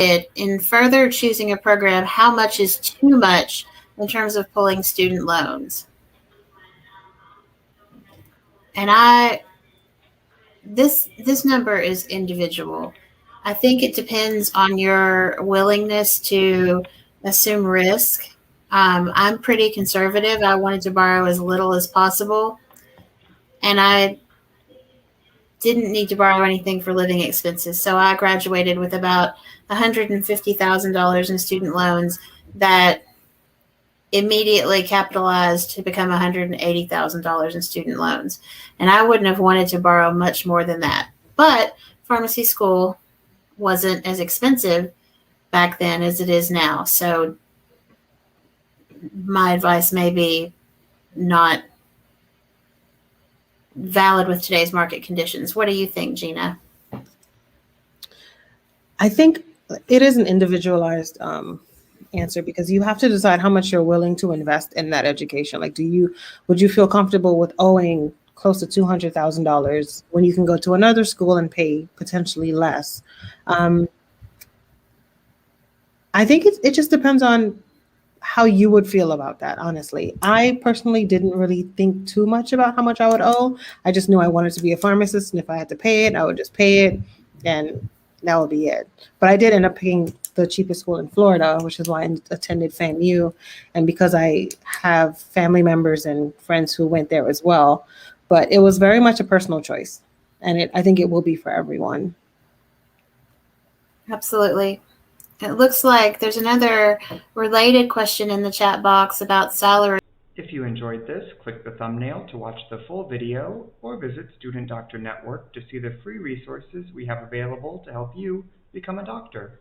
in further choosing a program, how much is too much in terms of pulling student loans? And this number is individual. I think it depends on your willingness to assume risk. I'm pretty conservative. I wanted to borrow as little as possible, and I didn't need to borrow anything for living expenses. So I graduated with about $150,000 in student loans that immediately capitalized to become $180,000 in student loans. And I wouldn't have wanted to borrow much more than that. But pharmacy school wasn't as expensive back then as it is now. So my advice may be not valid with today's market conditions. What do you think, Gina? I think it is an individualized answer, because you have to decide how much you're willing to invest in that education. Like, would you feel comfortable with owing close to $200,000 when you can go to another school and pay potentially less? I think it just depends on how you would feel about that, honestly. I personally didn't really think too much about how much I would owe. I just knew I wanted to be a pharmacist, and if I had to pay it, I would just pay it, and that would be it. But I did end up picking the cheapest school in Florida, which is why I attended FAMU, and because I have family members and friends who went there as well. But it was very much a personal choice, and I think it will be for everyone. Absolutely. It looks like there's another related question in the chat box about salary. If you enjoyed this, click the thumbnail to watch the full video, or visit Student Doctor Network to see the free resources we have available to help you become a doctor.